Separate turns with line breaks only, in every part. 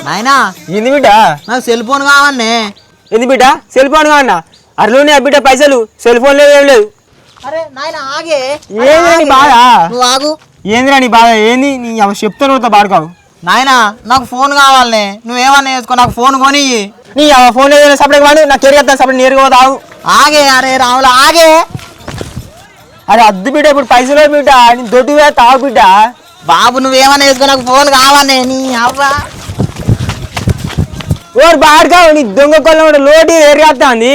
నాయనా
ఏంది బిడ్డ?
నాకు సెల్ ఫోన్ కావన్నే.
ఏంది బిడ్డ? సెల్ ఫోన్ కావన్నా? అట్లనే బిడ్డ పైసలు సెల్ ఫోన్ లేదు, ఏం లేదు.
అరే నాయన ఆగే.
ఏంద్రా నీ బాధ?
నువ్వు ఆగు.
ఏంద్రా నీ బాధ? ఏంది నీ చెప్తాను బాడుకావు.
నాయనా నాకు ఫోన్ కావాలనే, నువ్వేమన్నా వేసుకో, నాకు ఫోన్ కొని.
నీ ఫోన్ లేదు సపరేట్ వాడు నాకు ఎరుగెత్తా సపరేట్ నేరుగా పోతావు.
ఆగే. అరే రాములు ఆగే.
అరే అద్దు బిడ్డ, ఇప్పుడు పైసలు బిడ్డ, నీ దొడ్డు తావు బిడ్డ.
బాబు నువ్వేమన్నా వేసుకో, నాకు ఫోన్ కావాలనే. నీ అవ్వా
ఓరు బాడుకావు, నీ దొంగ కొల్ల లోటు ఎరుగెత్తా అంది.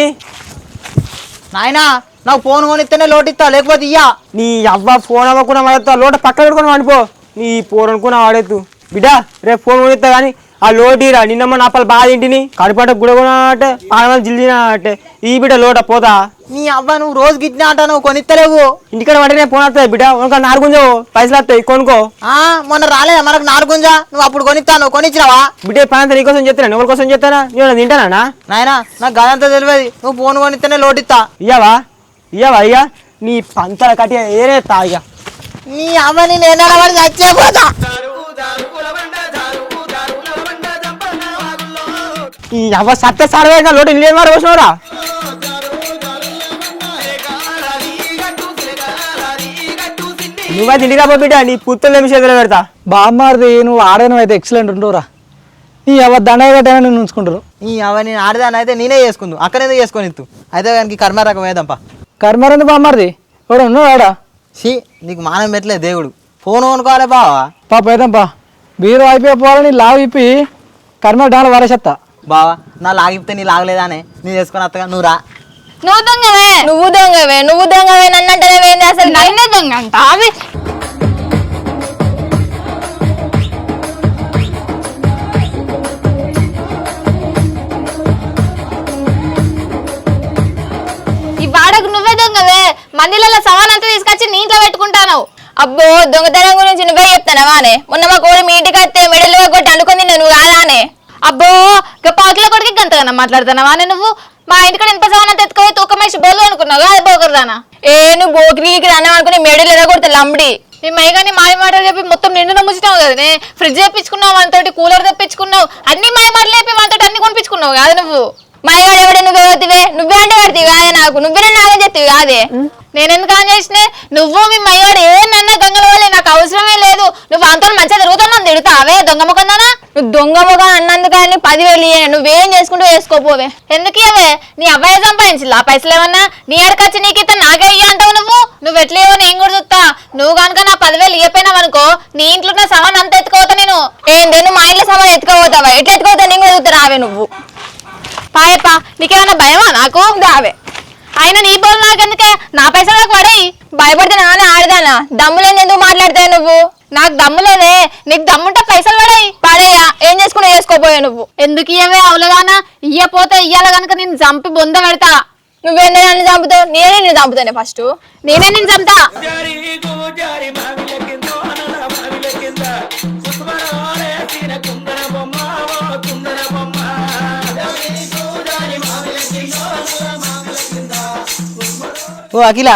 నాయనా నాకు ఫోన్ కొనిస్తేనే లోటిస్తా, లేకపోతే ఇయ్యా.
నీ అవ్వ ఫోన్ అవ్వకుండా వాడేస్తా, లోట పక్క పెట్టుకుని వాడిపో. నీ ఫోన్ అనుకున్నా వాడేద్దు బిడ్డ. రేపు ఫోన్ కొనిస్తా కానీ ఆ లోటీరా. నిన్నమ్మ నాపలు బాగా తింటిని, కడుపంట గుడగొనట్టే, పానమని జిల్లినట్టే. ఈ బిడ్డ లోట పోతా.
నీ అవ్వ నువ్వు రోజు గిట్టినా అంటా, నువ్వు కొనిస్తలేవు. ఇంటికాడ
వెంటనే ఫోన్ వస్తాయి బిడ్డ, ఒక నాలుగుంజో పైసలు వస్తాయి, కొనుక్కో.
మొన్న రాలేదా మనకు నాలుగుంజా? నువ్వు అప్పుడు కొనిస్తాను, కొనిచ్చినావా?
బిడ్డ పనంతా నీకోసం చెప్తాను, ఎవరి కోసం చెప్తానా? నేను తింటానా?
నాయనా నాకు గదంతా తెలియదు, నువ్వు ఫోన్ కొనిస్తేనే లోటిస్తా.
ఇయ్యవా ఇయ్యా నీ పంతల కట్టి ఏరేస్తా. ఇక
నీ అవ్వని నేను చచ్చిపోతా.
ఈ అవ్వ సత్య సారవేగా లోటు నీళ్ళు మరి వచ్చినవరా? నువ్వైతే ఇంటికి రాబో బిడ్డ, నీ పుత్తలు ఏమి చేతులు పెడతా.
బామ్మారిది నువ్వు ఆడను అయితే ఎక్సలెంట్ ఉంటురా. నీ అవ్వ దండగ కట్టా నేను ఉంచుకుంటారు.
నీ అవ్వ నేను ఆడదాని అయితే నేనే చేసుకుందు, అక్కడేదో చేసుకొని ఇత్తు. అయితే దానికి కర్మ రకం ఏదంపా.
కర్మరంది బామ్మారిది ఎవడు ఉన్నాడు ఆడ?
నీకు మానం పెట్టలే దేవుడు. ఫోన్ కొనుక్కోవాలి బావా.
పాప ఏదంపా బీరు అయిపోవాలని లావు ఇప్పి కర్మ డాల వరసత్తా.
బావా నా లాగిపితే నీ లాగలేదానే, నేను చేసుకొని అత్తగా నువ్వు రా.
నువ్వు దొంగవే నన్నంటే అసలు నన్నే దొంగ అంట. అవి ఈ వాడకు నువ్వే దొంగవే. మందిలలో సవాలంతా తీసుకొచ్చి నీ ఇంట్లో పెట్టుకుంటాను. అబ్బో దొంగతనం గురించి నువ్వే చెప్తానవానే. మొన్న మా కోడి మీ ఇంటికి వస్తే మెడలు కొట్టి అనుకుంది నువ్వు కాదానే. అబ్బో పాకుల కొడుకు గంతగా మాట్లాడుతున్నావానే నువ్వు. మా ఇంటికాడ ఎంత సవాలంతా ఎత్తుకోవే తూకమేసి బోలు అనుకున్నావు అది బోకరుదానా. నువ్వు బోకిరికి అన్నావు అనుకుని మెడలు ఎదగొడితే లంబడి. నీ మైగాని మాయ మాటలు చెప్పి మొత్తం నిండు నమ్ముచ్చినావు కదనే. ఫ్రిడ్జ్ తెప్పించుకున్నావు, మనతోటి కూలర్ తెప్పించుకున్నావు, అన్ని మాయ మాటలు చెప్పి మనతోటి అన్ని కొనిపించుకున్నావు కాదు నువ్వు. మాయగాడు ఎవడే నువ్వే పోతివే, నువ్వే అంటే కడితివి కాదే, నాకు నువ్వే నాగే చెప్తివి కాదే. నేనెందుకు ఆన్ చేసినే? నువ్వు మీ మయ్యాడు ఏమన్నా గంగల వాళ్ళే, నాకు అవసరమే లేదు. నువ్వు అంతా మంచిగా తిరుగుతున్నావు, తిడుతావే దొంగ ముఖందానా. నువ్వు దొంగ ముఖం అన్నందుకని 10,000 ఇయ్యే, నువ్వేం చేసుకుంటూ వేసుకోపోవే. ఎందుకు ఇవే? నీ అబ్బాయి సంపాదించిల్లా పైసలు ఏమన్నా? నీ ఎడకొచ్చి నీకితే నాకే ఇయ్య అంటావు నువ్వు ఎట్లేవో నేను కూడా చూస్తా. నువ్వు కనుక నా 10,000 ఇయ్యపోయినావు అనుకో, నీ ఇంట్లో ఉన్న సామాన్ అంతా ఎత్తుకోవతా నేను. ఏందే నువ్వు మా ఇంట్లో సామాన్ ఎత్తుకోపోతావా? ఎట్లా ఎత్తుకోతా నేను కూడా చూస్తా. రావే నువ్వు పాయప్ప, నీకేమన్నా భయమా? నాకు రావే. అయినా నీ బోలు నాకెందుకే? నా పైసలు నాకు పడేయి. భయపడితే నానే ఆడదానా? దమ్ములేని ఎందుకు మాట్లాడతావు నువ్వు? నాకు దమ్ములేనే. నీకు దమ్ముంటే పైసలు పడేయా, ఏం చేసుకున్నా చేసుకోపోయా నువ్వు. ఎందుకు ఇయ్యవే అవులగానా? ఇయ్యపోతే ఇయ్యాల కనుక నేను చంపి బొంద పెడతా. నువ్వేనా నన్ను చంపుతావు? నేనే నిన్ను చంపుతానే. ఫస్ట్ నేనే నిన్ను చంపుతా.
ఓ అఖిల,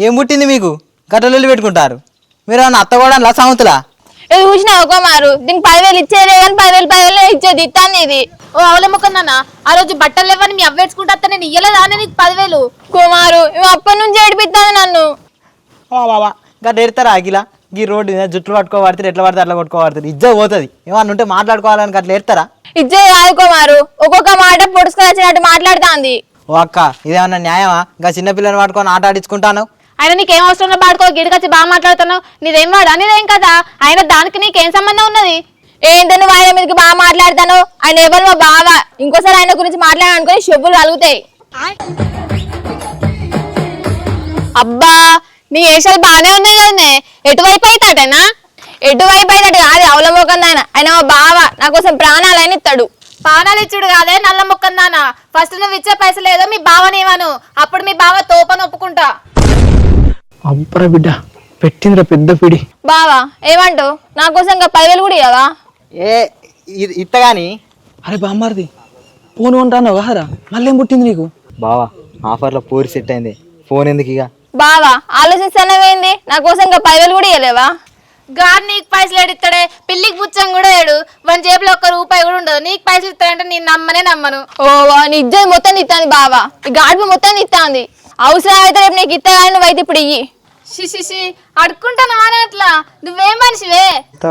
ఏం పుట్టింది మీకు? గట్టలు పెట్టుకుంటారు మీరు? అన్న అత్త కూడా అలా సాముతులా
ఇది చూసినా ఒక మారు. దీనికి 10,000 ఇచ్చేదే కానీ 10,000 ఇచ్చేది ఇస్తాను ఇది. ఓ అవలే ముఖందన్న, ఆ రోజు బట్టలు లేవని మీ అవ్వేసుకుంటా నేను ఇయ్యలేదా నీకు 10,000? కుమారు అప్పటి నుంచి ఏడిపిస్తాను నన్ను.
బాబా గట్ట ఎడతారా అఖిల? ఈ రోడ్డు జుట్లు పట్టుకోబడతారు, ఎట్లా పడితే అట్లా కొట్టుకోబడతారు, ఇజ్జ పోతుంది. ఏమన్నా ఉంటే మాట్లాడుకోవాలని అట్లా ఎడతారా?
ఇజ్జే కాదు కుమారు, ఒక్కొక్క మాట పొడుచుకొని వచ్చినట్టు మాట్లాడుతాంది.
ఓ అక్క ఇదేమన్నా న్యాయమా? ఇంకా చిన్నపిల్లని పట్టుకొని ఆట ఆడించుకుంటాను.
ఆయన నీకేం అవసరం పాడుకో, గిడికొచ్చి బాగా మాట్లాడుతున్నావు. నీదేం వాడా నీదేం కదా? ఆయన దానికి నీకేం సంబంధం ఉన్నది? ఏంటో నువ్వు ఆయన మీదకి బాగా మాట్లాడతాను. ఆయన ఎవరు మా బావ, ఇంకోసారి ఆయన గురించి మాట్లాడాలనుకుని చెప్పులు కలుగుతాయి. అబ్బా నీ ఏషాలు బాగానే ఉన్నాయి కదనే. ఎటువైపు అవుతాటేనా? ఎటువైపు అవుతాడు కాదు అవలమోకంది ఆయన మా బావ. నా కోసం ప్రాణాలైన ఇస్తాడు. ప్రాణాలు ఇచ్చుడు కాదే నల్ల మొక్కందానా. ఫస్ట్ నువ్వు ఇచ్చే పైసలు ఏదో మీ బావనేవాను, అప్పుడు మీ బావ తోపని ఒప్పుకుంటా.
అబ్బరా బిడ్డ పెట్టిందిరా పెద్ద పిడి.
బావా ఏమంటావు? నా కోసం ఇంకా 10,000 కూడా ఇవ్వవా?
ఇత్తగాని.
అరే బామ్మారిది ఫోన్ కొంటాను కదరా మళ్ళీ ఏం పుట్టింది నీకు?
బావా ఆఫర్లో పూరి సెట్ అయింది, ఫోన్ ఎందుకు ఇక?
బావా ఆలోచిస్తానవేంది? నా కోసం ఇంకా 10,000 కూడా ఇవ్వలేవా?
గాడ్ నీకు పైసలు ఏడిస్తాడే, పిల్లికి పుచ్చం కూడా ఏడు, మన జేబులో ఒక్క రూపాయి కూడా ఉండదు. నీకు పైసలు ఇస్తాడంటే నేను నమ్మను.
ఓ నీ ఇజ్జత్ మొత్తం ఇస్తాంది బావా, ఈ గాడిపి మొత్తం ఇస్తాంది. అవసరం అయితే రేపు నీకు ఇస్తా కానీ నువ్వైతే ఇప్పుడు ఇయ్యి.
షిషిషి అడుక్కుంటాను అని అట్లా, నువ్వేం మనిషివే?
బుత్తా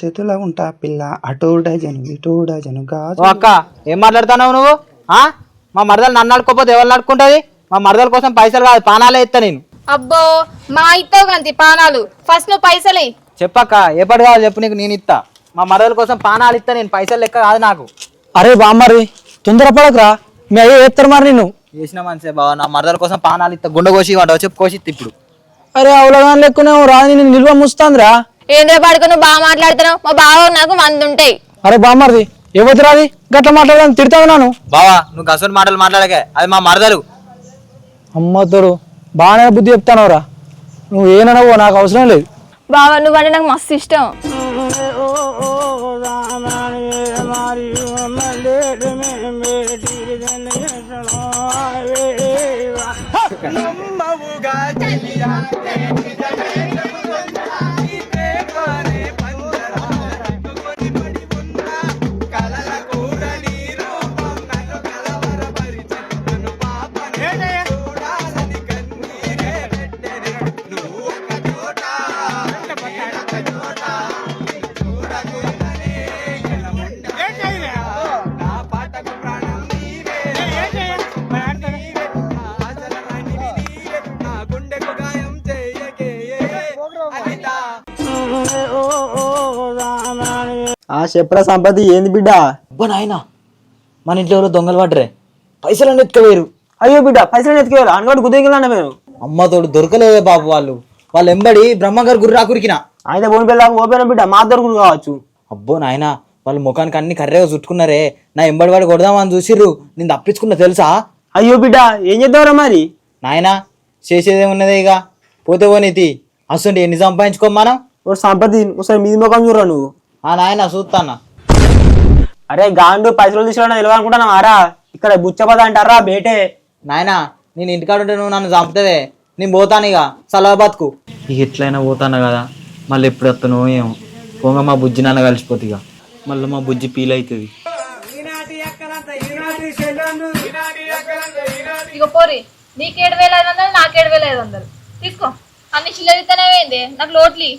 చేతుల ఉంటా పిల్ల, అటో డజను ఇటో డజను గాజు.
ఓ అక్క ఏం మాట్లాడుతున్నావు నువ్వు? మా మరదలు నన్ను అడుకోపోతే ఎవరు అడుకుంటుంది? మా మరదల కోసం పైసలు కాదు పానాలే ఇస్తా నేను.
అబ్బో మా ఇస్తావు గంతి పానాలు, ఫస్ట్ నువ్వు పైసలు ఇయ్యి.
చెప్పక్క ఎప్పటి కావాలి చెప్పు, నీకు నేను ఇస్తా. మా మరదల కోసం పానాలు ఇస్తా నేను, పైసలు లెక్క కాదు నాకు.
అరే బామ్మరి తొందరపడకురా, మీ అయ్యే చెప్తారు మరి నిన్ను.
చేసిన మనసే బావ, నా మరదల కోసం పానాలు ఇస్తా. గుండె కోసి వాడు చెప్పు కోసి ఇస్తా ఇప్పుడు.
అరే అవలగాని లెక్కనే రా, నేను నిల్వ ముస్తాందిరా.
ఏంద్ర పడుకో, నువ్వు బాగా మాట్లాడుతున్నావు. మా బావ నాకు 100 ఉంటాయి.
అరే బామ్మరిది ఎవరు రాది గట్ల మాట్లాడాలని తిడతావు నాను.
బావా నువ్వు గసోని మాటలు మాట్లాడకే, అది మా మరదలు.
అమ్మతోడు బాగానే బుద్ధి చెప్తానవరా, నువ్వు ఏనవో నాకు అవసరం లేదు.
బావ నువ్వంటే నాకు మస్తు ఇష్టం.
చెప్పరా సంపత్తి ఏంది బిడ్డ?
అబ్బా నాయన మన ఇంట్లో ఎవరో దొంగలు పడ్డరే, పైసలు ఎత్తుకోలేరు.
అయ్యో బిడ్డ పైసలు ఎత్తుకోవాలి అనుకోటి గుద్దేకిందా మీరు?
అమ్మతోడు దొరకలేదే బాబు, వాళ్ళు ఎంబడి బ్రహ్మగారు గుర్రా కురికిన.
ఆయన బోని పిల్లలకు ఓపెన్ బిడ్డ మా దొరుకుడు కావచ్చు.
అబ్బో నాయన వాళ్ళు ముఖానికి అన్ని కర్రేగా చుట్టుకున్నారే, నా ఎంబడి వాడు కొడదామని చూసిర్రు, నేను తప్పించుకున్నా తెలుసా?
అయ్యో బిడ్డ ఏం చేద్దాంరా మరి?
నాయన చేసేదేమున్నదే ఇక, పోతే పోనీతి. అసలు ఎన్ని సంపాదించుకోమనం?
ఓ సంపత్తి ఒకసారి మీది ముఖం చూడరా నువ్వు.
నాయన చూస్తానా.
అరే గాండు పైసలు తీసుకురా తెలియాలనుకుంటున్నావు ఆరా, ఇక్కడ బుచ్చపద అంటారా బేటే.
నాయన నేను ఇంటికాడ ఉంటే నువ్వు నన్ను చంపుతావే, నేను పోతాను ఇక సలహా బతుకు. ఇక ఎట్లయినా పోతాను కదా, మళ్ళీ ఎప్పుడు వస్తానో ఏమో. పోగా మా బుజ్జి నాన్న కలిసిపోతే ఇక మళ్ళీ మా బుజ్జి ఫీల్ అవుతుంది.
ఇక పోరి, నీకు 7,500 నాకు 7,500 తీసుకో. అన్ని చిల్లర ఇస్తానేమైంది, నాకు లోట్లి.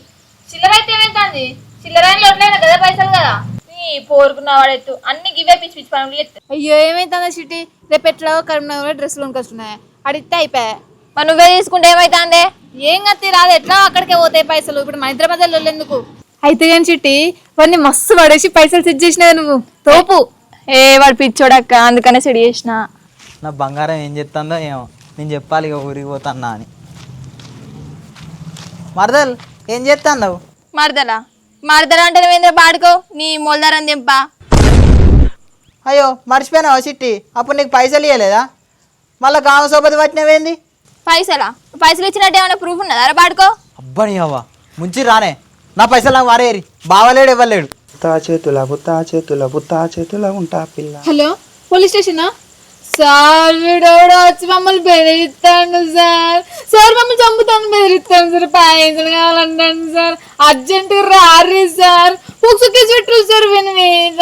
చిల్లర అయితే ఏమైతుంది? చిల్లరైన లోట్లైనా కదా పైసలు కదా.
పోరుకున్న వాడెత్తు అన్ని గివే పిచ్చి పిచ్చి పనులు చేస్తా.
అయ్యో ఏమైతుందా చిట్టి, రేపు ఎట్లా కరీంనగర్ డ్రెస్సులు కొనుకొస్తున్నాయి, అడిగితే అయిపోయా.
మరి నువ్వే తీసుకుంటే ఏమైతుందే?
ఏం కత్తి రాదు, ఎట్లా అక్కడికే పోతాయి పైసలు. ఇప్పుడు మా ఇద్దరి మధ్యలో ఎందుకు అయితే కానీ చిట్టి, వాడిని మస్తు పడేసి పైసలు సెట్ చేసినావు నువ్వు తోపు.
వాడు పిచ్చోడక్క, అందుకనే సెడి చేసిన.
నా బంగారం ఏం చెప్తుందో ఏమో, నేను చెప్పాలి ఇక ఊరికి పోతాన్నా అని. మరదల్ ఏం చేస్తావు?
మరదలా అంటే నువ్వేంద్ర పాడుకో, నీ మొలదారం దింపా.
అయ్యో మర్చిపోయినావా చిట్టి, అప్పుడు నీకు పైసలు ఇవ్వలేదా? మళ్ళీ గామ సోపతి పట్టినవేంది?
పైసలు ఇచ్చినట్టు ఏమైనా ప్రూఫ్ ఉన్నదా? అరే పాడుకో.
అబ్బని అవ్వ ముంచి రానే, నా పైసలు నాకు వారేరి. బావలేడు ఇవ్వలేడు.
బుత్తా చేతుల ఉంటా పిల్ల.
హలో పోలీస్ స్టేషనా? సార్ వీడోడు వచ్చి మమ్మల్ని బెదిరిస్తాడు సార్. సార్ మమ్మల్ని చంపుతాను బెదిరిస్తాను సార్. పైసలు కావాలంటాను సార్, అర్జెంట్ రారీ సార్. పుక్సుకి చుట్టూ సార్ విని మీద.